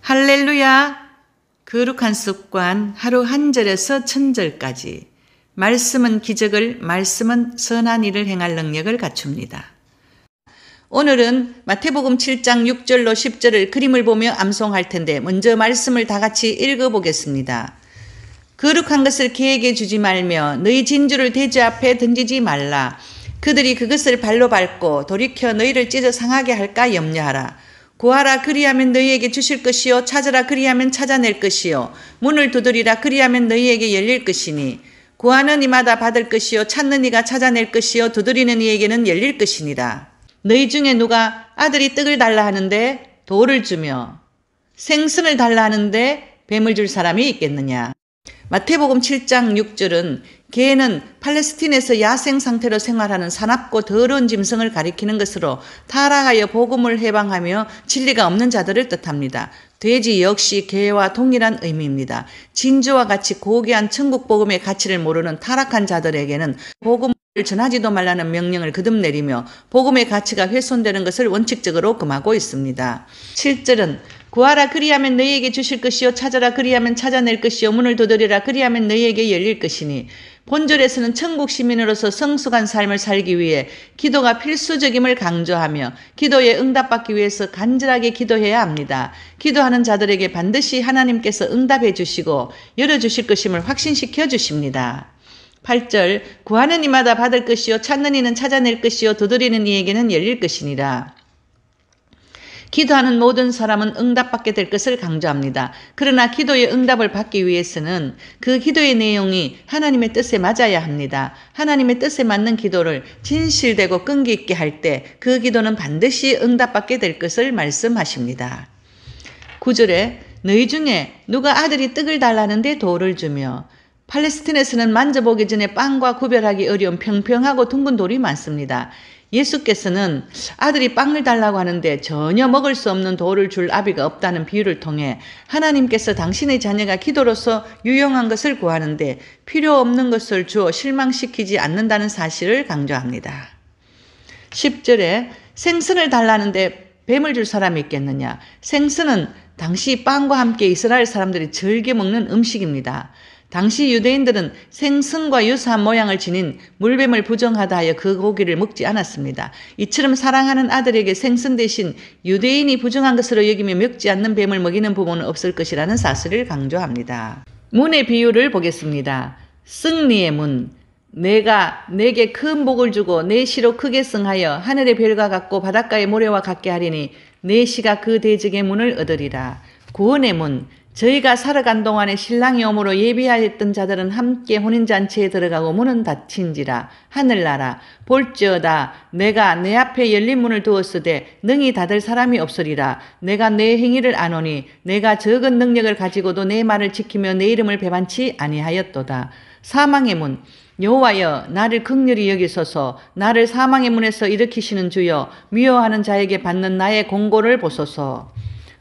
할렐루야! 거룩한 습관 하루 한 절에서 천절까지. 말씀은 기적을, 말씀은 선한 일을 행할 능력을 갖춥니다. 오늘은 마태복음 7장 6절로 10절을 그림을 보며 암송할 텐데 먼저 말씀을 다 같이 읽어보겠습니다. 거룩한 것을 개에게 주지 말며 너희 진주를 돼지 앞에 던지지 말라. 그들이 그것을 발로 밟고 돌이켜 너희를 찢어 상하게 할까 염려하라. 구하라 그리하면 너희에게 주실 것이요 찾으라 그리하면 찾아낼 것이요 문을 두드리라 그리하면 너희에게 열릴 것이니 구하는 이마다 받을 것이요 찾는 이가 찾아낼 것이요 두드리는 이에게는 열릴 것이니라. 너희 중에 누가 아들이 떡을 달라 하는데 돌을 주며 생선을 달라 하는데 뱀을 줄 사람이 있겠느냐. 마태복음 7장 6절은 개는 팔레스틴에서 야생 상태로 생활하는 사납고 더러운 짐승을 가리키는 것으로 타락하여 복음을 해방하며 진리가 없는 자들을 뜻합니다. 돼지 역시 개와 동일한 의미입니다. 진주와 같이 고귀한 천국 복음의 가치를 모르는 타락한 자들에게는 복음을 전하지도 말라는 명령을 거듭내리며 복음의 가치가 훼손되는 것을 원칙적으로 금하고 있습니다. 7절은 구하라 그리하면 너희에게 주실 것이요 찾아라 그리하면 찾아낼 것이요 문을 두드리라 그리하면 너희에게 열릴 것이니 본절에서는 천국 시민으로서 성숙한 삶을 살기 위해 기도가 필수적임을 강조하며 기도에 응답받기 위해서 간절하게 기도해야 합니다. 기도하는 자들에게 반드시 하나님께서 응답해 주시고 열어주실 것임을 확신시켜 주십니다. 8절 구하는 이마다 받을 것이요 찾는 이는 찾아낼 것이요 두드리는 이에게는 열릴 것이니라. 기도하는 모든 사람은 응답받게 될 것을 강조합니다. 그러나 기도의 응답을 받기 위해서는 그 기도의 내용이 하나님의 뜻에 맞아야 합니다. 하나님의 뜻에 맞는 기도를 진실되고 끈기 있게 할 때 그 기도는 반드시 응답받게 될 것을 말씀하십니다. 9절에 너희 중에 누가 아들이 떡을 달라는데 돌을 주며 팔레스틴에서는 만져보기 전에 빵과 구별하기 어려운 평평하고 둥근 돌이 많습니다. 예수께서는 아들이 빵을 달라고 하는데 전혀 먹을 수 없는 돌을 줄 아비가 없다는 비유를 통해 하나님께서 당신의 자녀가 기도로서 유용한 것을 구하는데 필요 없는 것을 주어 실망시키지 않는다는 사실을 강조합니다. 10절에 생선을 달라는데 뱀을 줄 사람이 있겠느냐. 생선은 당시 빵과 함께 이스라엘 사람들이 즐겨 먹는 음식입니다. 당시 유대인들은 생선과 유사한 모양을 지닌 물뱀을 부정하다 하여 그 고기를 먹지 않았습니다. 이처럼 사랑하는 아들에게 생선 대신 유대인이 부정한 것으로 여기며 먹지 않는 뱀을 먹이는 부모는 없을 것이라는 사실을 강조합니다. 문의 비유를 보겠습니다. 승리의 문. 내가 내게 큰 복을 주고 내 시로 크게 승하여 하늘의 별과 같고 바닷가의 모래와 같게 하리니 내 시가 그 대적의 문을 얻으리라. 구원의 문. 저희가 살아간 동안에 신랑이 오므로 예비하였던 자들은 함께 혼인잔치에 들어가고 문은 닫힌지라. 하늘나라 볼지어다 내가 내 앞에 열린 문을 두었으되 능히 닫을 사람이 없으리라. 내가 내 행위를 아노니 내가 적은 능력을 가지고도 내 말을 지키며 내 이름을 배반치 아니하였도다. 사망의 문. 여호와여 나를 긍휼히 여기소서. 나를 사망의 문에서 일으키시는 주여 미워하는 자에게 받는 나의 공고를 보소서.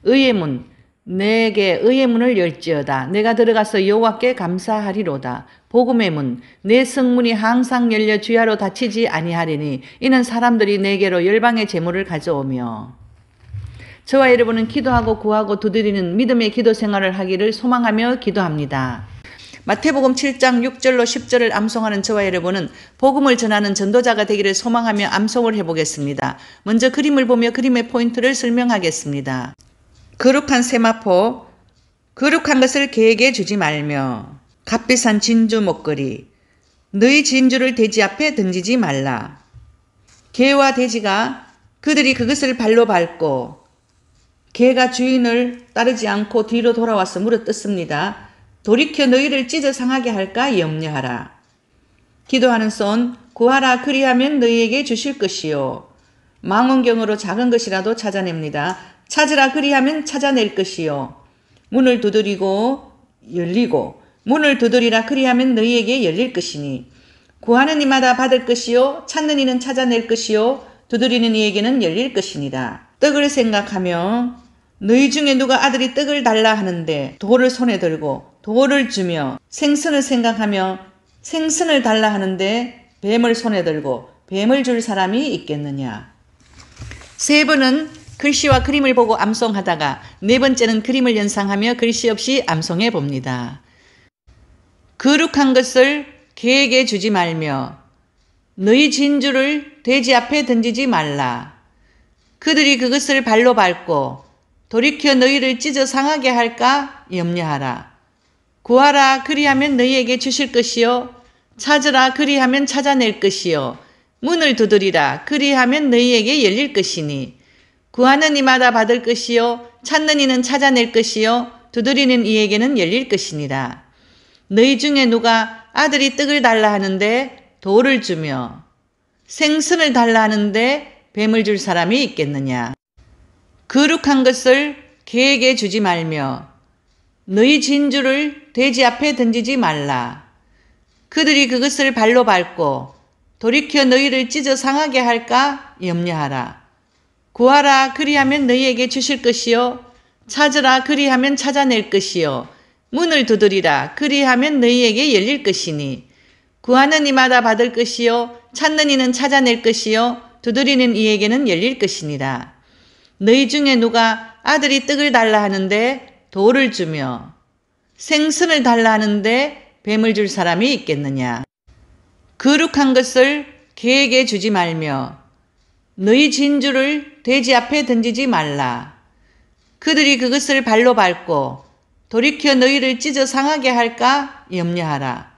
의의 문. 내게 의의 문을 열지어다. 내가 들어가서 여호와께 감사하리로다. 복음의 문. 내 성문이 항상 열려 주야로 닫히지 아니하리니 이는 사람들이 내게로 열방의 재물을 가져오며. 저와 여러분은 기도하고 구하고 두드리는 믿음의 기도 생활을 하기를 소망하며 기도합니다. 마태복음 7장 6절로 10절을 암송하는 저와 여러분은 복음을 전하는 전도자가 되기를 소망하며 암송을 해보겠습니다. 먼저 그림을 보며 그림의 포인트를 설명하겠습니다. 거룩한 세마포, 거룩한 것을 개에게 주지 말며 값비싼 진주 목걸이, 너희 진주를 돼지 앞에 던지지 말라. 개와 돼지가 그들이 그것을 발로 밟고 개가 주인을 따르지 않고 뒤로 돌아와서 물어뜯습니다. 돌이켜 너희를 찢어 상하게 할까 염려하라. 기도하는 손, 구하라 그리하면 너희에게 주실 것이요. 망원경으로 작은 것이라도 찾아냅니다. 찾으라 그리하면 찾아낼 것이요. 문을 두드리고 열리고 문을 두드리라 그리하면 너희에게 열릴 것이니 구하는 이마다 받을 것이요 찾는 이는 찾아낼 것이요 두드리는 이에게는 열릴 것이니라. 떡을 생각하며 너희 중에 누가 아들이 떡을 달라 하는데 돌을 손에 들고 돌을 주며 생선을 생각하며 생선을 달라 하는데 뱀을 손에 들고 뱀을 줄 사람이 있겠느냐. 세 번은 글씨와 그림을 보고 암송하다가 네 번째는 그림을 연상하며 글씨 없이 암송해 봅니다. 거룩한 것을 개에게 주지 말며 너희 진주를 돼지 앞에 던지지 말라. 그들이 그것을 발로 밟고 돌이켜 너희를 찢어 상하게 할까 염려하라. 구하라 그리하면 너희에게 주실 것이요 찾으라 그리하면 찾아낼 것이요 문을 두드리라 그리하면 너희에게 열릴 것이니 구하는 이마다 받을 것이요 찾는 이는 찾아낼 것이요 두드리는 이에게는 열릴 것이니라. 너희 중에 누가 아들이 떡을 달라 하는데 돌을 주며 생선을 달라 하는데 뱀을 줄 사람이 있겠느냐. 거룩한 것을 개에게 주지 말며 너희 진주를 돼지 앞에 던지지 말라. 그들이 그것을 발로 밟고 돌이켜 너희를 찢어 상하게 할까 염려하라. 구하라 그리하면 너희에게 주실 것이요 찾으라 그리하면 찾아낼 것이요 문을 두드리라 그리하면 너희에게 열릴 것이니 구하는 이마다 받을 것이요 찾는 이는 찾아낼 것이요 두드리는 이에게는 열릴 것이니라. 너희 중에 누가 아들이 떡을 달라 하는데 돌을 주며 생선을 달라 하는데 뱀을 줄 사람이 있겠느냐. 거룩한 것을 개에게 주지 말며 너희 진주를 돼지 앞에 던지지 말라. 그들이 그것을 발로 밟고 돌이켜 너희를 찢어 상하게 할까 염려하라.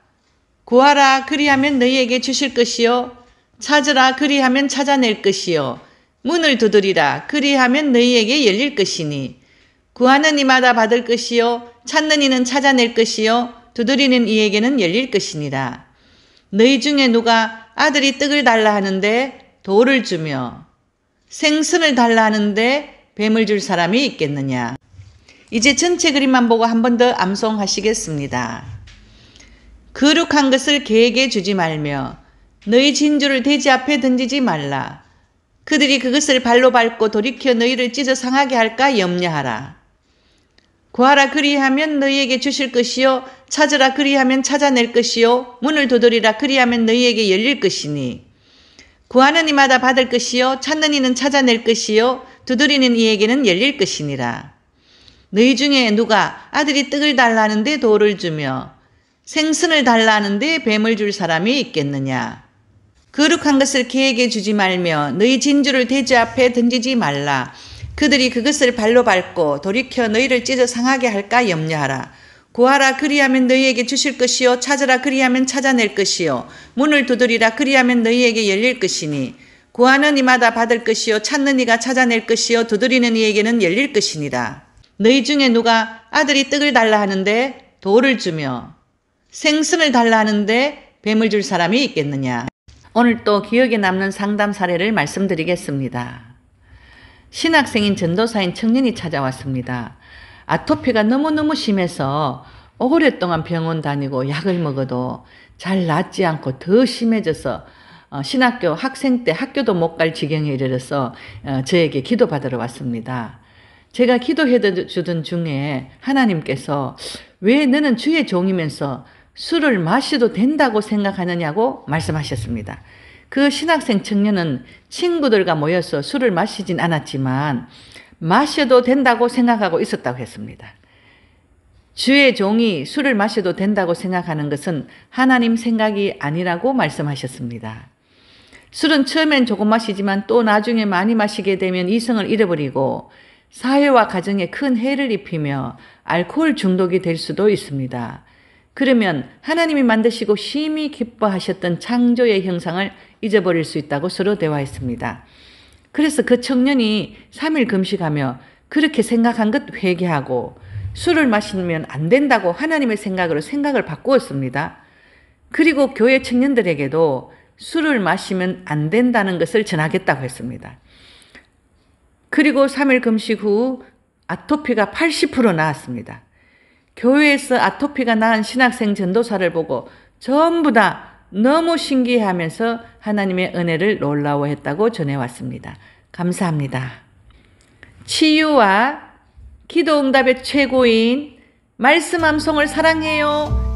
구하라 그리하면 너희에게 주실 것이요 찾으라 그리하면 찾아낼 것이요 문을 두드리라 그리하면 너희에게 열릴 것이니 구하는 이마다 받을 것이요 찾는 이는 찾아낼 것이요 두드리는 이에게는 열릴 것이니라. 너희 중에 누가 아들이 떡을 달라 하는데 돌을 주며 생선을 달라 하는데 뱀을 줄 사람이 있겠느냐. 이제 전체 그림만 보고 한 번 더 암송하시겠습니다. 거룩한 것을 개에게 주지 말며 너희 진주를 돼지 앞에 던지지 말라. 그들이 그것을 발로 밟고 돌이켜 너희를 찢어 상하게 할까 염려하라. 구하라 그리하면 너희에게 주실 것이요 찾으라 그리하면 찾아낼 것이요 문을 두드리라 그리하면 너희에게 열릴 것이니 구하는 이마다 받을 것이요 찾는 이는 찾아낼 것이요 두드리는 이에게는 열릴 것이니라. 너희 중에 누가 아들이 떡을 달라 하는데 돌을 주며 생선을 달라 하는데 뱀을 줄 사람이 있겠느냐. 거룩한 것을 개에게 주지 말며 너희 진주를 돼지 앞에 던지지 말라. 그들이 그것을 발로 밟고 돌이켜 너희를 찢어 상하게 할까 염려하라. 구하라 그리하면 너희에게 주실 것이요 찾으라 그리하면 찾아낼 것이요 문을 두드리라 그리하면 너희에게 열릴 것이니 구하는 이마다 받을 것이요 찾는 이가 찾아낼 것이요 두드리는 이에게는 열릴 것이니라. 너희 중에 누가 아들이 떡을 달라 하는데 돌을 주며 생선을 달라 하는데 뱀을 줄 사람이 있겠느냐. 오늘 또 기억에 남는 상담 사례를 말씀드리겠습니다. 신학생인 전도사인 청년이 찾아왔습니다. 아토피가 너무너무 심해서 오랫동안 병원 다니고 약을 먹어도 잘 낫지 않고 더 심해져서 신학교 학생 때 학교도 못 갈 지경에 이르러서 저에게 기도받으러 왔습니다. 제가 기도해 주던 중에 하나님께서 왜 너는 주의 종이면서 술을 마셔도 된다고 생각하느냐고 말씀하셨습니다. 그 신학생 청년은 친구들과 모여서 술을 마시진 않았지만 마셔도 된다고 생각하고 있었다고 했습니다. 주의 종이 술을 마셔도 된다고 생각하는 것은 하나님 생각이 아니라고 말씀하셨습니다. 술은 처음엔 조금 마시지만 또 나중에 많이 마시게 되면 이성을 잃어버리고 사회와 가정에 큰 해를 입히며 알코올 중독이 될 수도 있습니다. 그러면 하나님이 만드시고 심히 기뻐하셨던 창조의 형상을 잊어버릴 수 있다고 서로 대화했습니다. 그래서 그 청년이 3일 금식하며 그렇게 생각한 것 회개하고 술을 마시면 안 된다고 하나님의 생각으로 생각을 바꾸었습니다. 그리고 교회 청년들에게도 술을 마시면 안 된다는 것을 전하겠다고 했습니다. 그리고 3일 금식 후 아토피가 80% 나았습니다. 교회에서 아토피가 나은 신학생 전도사를 보고 전부 다 너무 신기해하면서 하나님의 은혜를 놀라워했다고 전해왔습니다. 감사합니다. 치유와 기도 응답의 최고인 말씀 암송을 사랑해요.